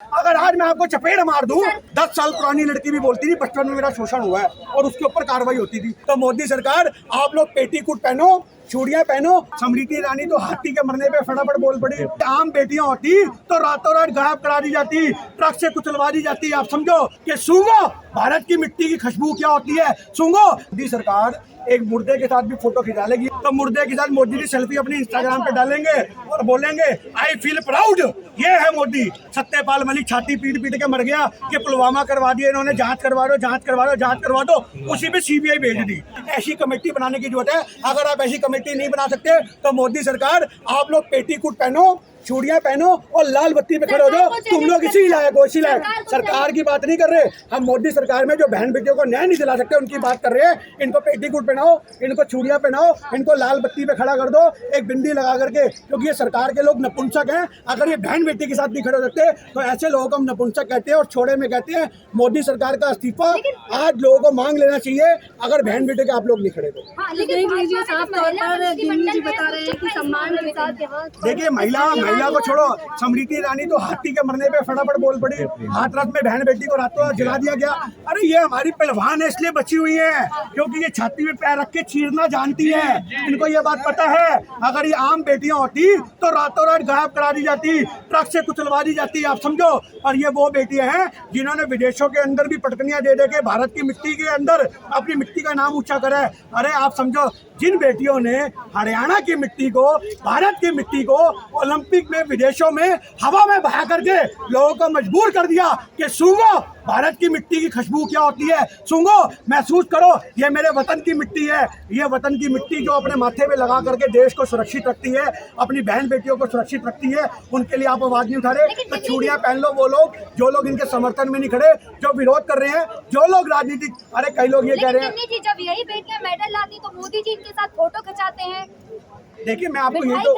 अगर आज मैं आपको चपेट मार दूं, 10 साल पुरानी लड़की भी बोलती थी बचपन में मेरा शोषण हुआ है और उसके ऊपर कार्रवाई होती थी। तो मोदी सरकार, आप लोग पेटीकोट पहनो, चूड़ियां पहनो। स्मृति ईरानी तो हाथी के मरने पे फटाफट बोल पड़ी। आम बेटियां होती तो रातों रात गायब करा दी जाती, ट्रक से कुचलवा दी जाती। आप समझो कि सूंघो भारत की मिट्टी की खुशबू क्या होती है, सूंघो। मोदी सरकार एक मुर्दे के साथ भी फोटो खिंचा लेगी, तो मुर्दे के साथ मोदी की सेल्फी अपनी इंस्टाग्राम पे डालेंगे और बोलेंगे आई फील प्राउड। ये है मोदी। सत्यपाल मलिक छाती पीट पीट के मर गया कि पुलवामा करवा दिया इन्होंने, जांच करवा दो, जांच करवा दो, जांच करवा दो। उसी पे सीबीआई भेज दी। ऐसी कमेटी बनाने की जरूरत है। अगर आप ऐसी कमेटी नहीं बना सकते तो मोदी सरकार, आप लोग पेटीकोट पहनो, चूड़ियां पहनो और लाल बत्ती पे खड़े हो जाओ। तुम लोग इसी लायक हो, इसी लायक। सरकार की बात नहीं कर रहे हम। मोदी सरकार में जो बहन बेटियों को न्याय नहीं दिला सकते उनकी बात कर रहे हैं। इनको पेटीकोट पहनाओ, इनको चूड़ियां पहनाओ, इनको लाल बत्ती पे खड़ा कर दो, एक बिंदी लगा करके, क्योंकि ये सरकार के लोग नपुंसक हैं। अगर ये बहन बेटी के साथ नहीं खड़े हो सकते तो ऐसे लोगों को हम नपुंसक कहते हैं और छोड़े में कहते हैं। मोदी सरकार का इस्तीफा आज लोगों को मांग लेना चाहिए अगर बहन बेटे के आप लोग नहीं खड़े तो। देखिए, महिला को छोड़ो, स्मृति ईरानी तो हाथी के मरने पे फटाफट बोल पड़ी। हाथरस में बहन बेटी को रातों रात जला दिया गया। अरे ये हमारी पहलवान है इसलिए बची हुई है क्योंकि ये छाती में पैर रख के चीरना जानती है। इनको ये बात पता है। अगर ये आम बेटियां होती तो रातों रात गायब करा दी जाती, ट्रक से कुचलवा दी जाती। आप समझो। और ये वो बेटियां हैं जिन्होंने विदेशों के अंदर भी पटकनियां दे के भारत की मिट्टी के अंदर अपनी मिट्टी का नाम ऊंचा करा है। अरे आप समझो, जिन बेटियों ने हरियाणा की मिट्टी को, भारत की मिट्टी को ओलंपिक में विदेशों में हवा में बहा करके लोगों को मजबूर कर दिया कि सूंघो भारत की मिट्टी की खुशबू क्या होती है, सूंघो, महसूस करो, ये मेरे वतन की मिट्टी है। ये वतन की मिट्टी जो अपने माथे पे लगा करके देश को सुरक्षित रखती है, अपनी बहन बेटियों को सुरक्षित रखती है, उनके लिए आप आवाज नहीं उठा रहे। तो चूड़ियां पहन लो वो लोग जो लोग इनके समर्थन में नहीं खड़े, जो विरोध कर रहे हैं, जो लोग राजनीतिक। अरे कई लोग ये कह रहे हैं जब यही बेटियां मेडल लाती तो मोदी जी इनके साथ फोटो खिंचाते हैं। देखिए, मैं आपको ये तो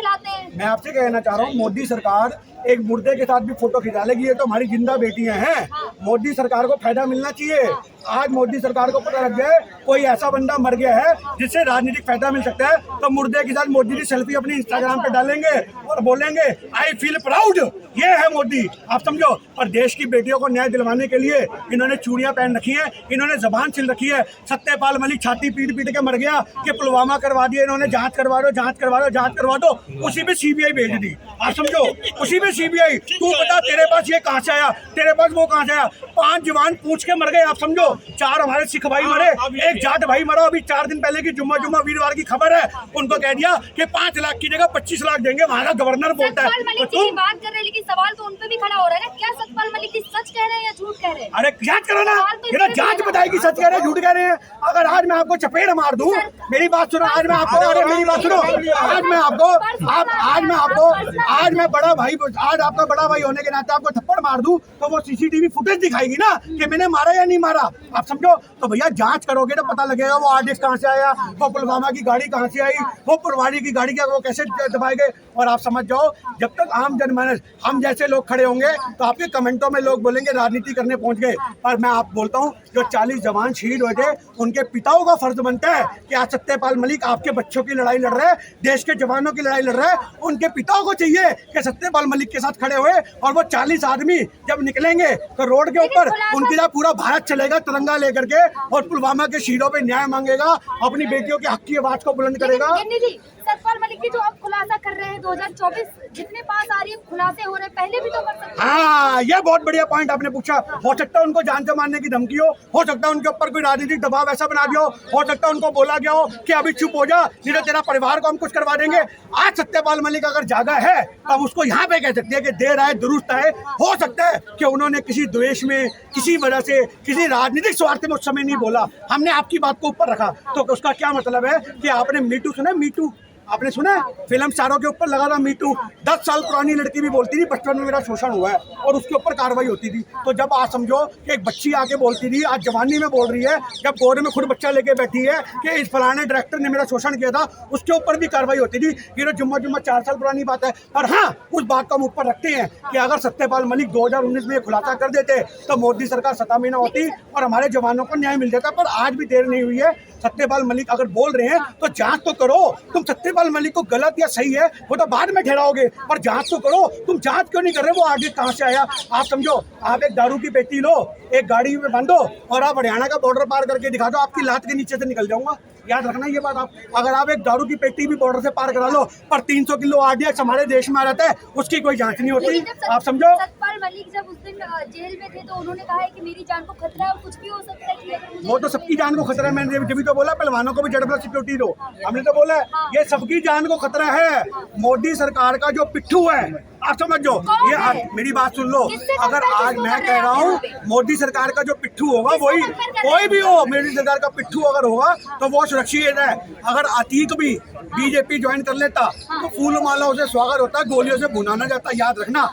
मैं आपसे कहना चाह रहा हूँ, मोदी सरकार एक मुर्दे के साथ भी फोटो खिंचा लेगी। ये तो हमारी जिंदा बेटियां हैं। मोदी सरकार को फायदा मिलना चाहिए। आज मोदी सरकार को पता लग गया कोई ऐसा बंदा मर गया है जिससे राजनीतिक फायदा मिल सकता है, तो मुर्दे के साथ मोदी की सेल्फी अपनी इंस्टाग्राम पे डालेंगे और बोलेंगे आई फील प्राउड। ये है मोदी। आप समझो। और देश की बेटियों को न्याय दिलवाने के लिए इन्होंने चूड़ियां पहन रखी है, इन्होंने जबान छिल रखी है। सत्यपाल मलिक छाती पीट पीट के मर गया कि पुलवामा करवा दिया इन्होंने, जांच करवा दो, जांच करवा दो, जांच करवा दो। उसी पे सीबीआई भेज दी। आप समझो, उसी पे सीबीआई। तू बता तेरे पास ये कहां से आया, तेरे पास वो कहां से आया। 5 जवान पूछ के मर गए। आप समझो, 4 हमारे सिख भाई मरे, एक जाट भाई मरा। अभी 4 दिन पहले की जुम्मा वीरवार की खबर है। उनको कह दिया कि 5 लाख की जगह 25 लाख देंगे। वहां का गवर्नर बोलता है। तुम बात कर रहे हैं लेकिन सवाल तो उन पे भी खड़ा हो रहा है ना, क्या सत्यपाल मलिक जी सच कह रहे हैं या झूठ कह रहे हैं? अरे जांच करो ना, ये जांच बताएगी सच कह रहे हैं झूठ कह रहे हैं। अगर आज मैं आपको चपेट मार दूं, मेरी बात सुनो, आज मैं आपको, अरे मेरी बात सुनो, आज मैं आपको, आज मैं बड़ा भाई, आज आपका बड़ा भाई होने के नाते आपको थप्पड़ मार दूं तो वो सीसीटीवी फुटेज दिखाएगी ना कि मैंने मारा या नहीं मारा। आप समझो। तो भैया जांच करोगे तो पता लगेगा वो आर्टिस्ट कहां से आया, वो पुलवामा की गाड़ी कहां से आई, वो पुलवामा की गाड़ी का वो कैसे दबाए गए। और आप समझ जाओ, जब तक आम जनमानस, हम जैसे लोग खड़े होंगे तो आपके कमेंटों में लोग बोलेंगे राजनीति करने पहुंच गए। और मैं आप बोलता हूं, जो 40 जवान शहीद हुए थे उनके पिताओं का फर्ज बनता है कि आज सत्यपाल मलिक आपके बच्चों की लड़ाई लड़ रहे हैं, देश के जवानों की लड़ाई लड़ रहे हैं। उनके पिताओं को चाहिए कि सत्यपाल मलिक के साथ खड़े हुए और वो 40 आदमी जब निकलेंगे तो रोड के ऊपर उनके साथ पूरा भारत चलेगा तिरंगा लेकर के और पुलवामा के शहीदों पे न्याय मांगेगा, अपनी बेटियों के हक की आवाज को बुलंद करेगा। सत्यपाल मलिक जी जो अब खुलासा कर रहे हैं 2024 जितने पास आ रही है, खुलासे हो रहे हैं, पहले भी तो कर सकते। हाँ, ये बहुत बढ़िया पॉइंट आपने पूछा। हो सकता है उनको जान से मारने की धमकी हो सकता है उनके ऊपर कोई राजनीतिक दबाव ऐसा बना दिया हो सकता है उनको बोला गया हो कि अभी चुप हो जा, नहीं तो तेरा परिवार को हम कुछ करवा देंगे। आज सत्यपाल मलिक अगर जागा है तब उसको यहाँ पे कह सकते हैं कि देर आए दुरुस्त आए। हो सकता है कि उन्होंने किसी द्वेष में, किसी वजह से, किसी राजनीतिक स्वार्थ में उस समय नहीं बोला, हमने आपकी बात को ऊपर रखा। तो उसका क्या मतलब है कि आपने मीटू सुना, मीटू आपने सुना है? फिल्म स्टारों के ऊपर लगा था मीटू। 10 साल पुरानी लड़की भी बोलती थी बचपन में मेरा शोषण हुआ है और उसके ऊपर कार्रवाई होती थी। तो जब आज समझो कि एक बच्ची आके बोलती थी, आज जवानी में बोल रही है, जब गोरे में खुद बच्चा लेके बैठी है कि इस फलाने डायरेक्टर ने मेरा शोषण किया था, उसके ऊपर भी कार्रवाई होती थी। ये जुम्मा 4 साल पुरानी बात है। और हाँ, उस बात को हम ऊपर रखते हैं कि अगर सत्यपाल मलिक 2019 में खुलासा कर देते तो मोदी सरकार 7 महीना होती और हमारे जवानों को न्याय मिल जाता। पर आज भी देर नहीं हुई है। सत्यपाल मलिक अगर बोल रहे हैं तो जांच तो करो। तुम सत्यपाल मलिक को गलत या सही है वो तो बाद में ठहराओगे, पर जांच तो करो। तुम जांच क्यों नहीं कर रहे? वो आगे कहाँ से आया? आप समझो, आप एक दारू की पेटी लो, एक गाड़ी में बांधो और आप हरियाणा का बॉर्डर पार करके दिखा दो, आपकी लात के नीचे से निकल जाऊंगा। याद रखना ये बात। आप अगर आप एक दारू की पेटी भी बॉर्डर से पार करा लो, पर 300 किलो आरडीएक्स हमारे देश में आ जाता है, उसकी कोई जांच नहीं होती। आप समझो, सतपाल मलिक जब उस दिन जेल में थे तो उन्होंने कहा है कि मेरी जान को खतरा है और कुछ भी हो सकता है कि अगर मुझे वो तो सबकी जान को खतरा है। मैंने जब तो बोला पहलवानों को भी जेड प्लस सिक्योरिटी दो, हमने तो बोला ये सबकी जान को खतरा है। मोदी सरकार का जो पिट्ठू है, आप समझो, ये मेरी बात सुन लो। अगर आज मैं कह रहा हूँ मोदी सरकार का जो पिट्ठू होगा, वही कोई भी हो, मोदी सरकार का पिट्ठू अगर होगा तो वो सुरक्षित है। अगर अतीक भी बीजेपी ज्वाइन कर लेता तो फूल मालाओं से स्वागत होता, गोलियों से भुनाना जाता। याद रखना।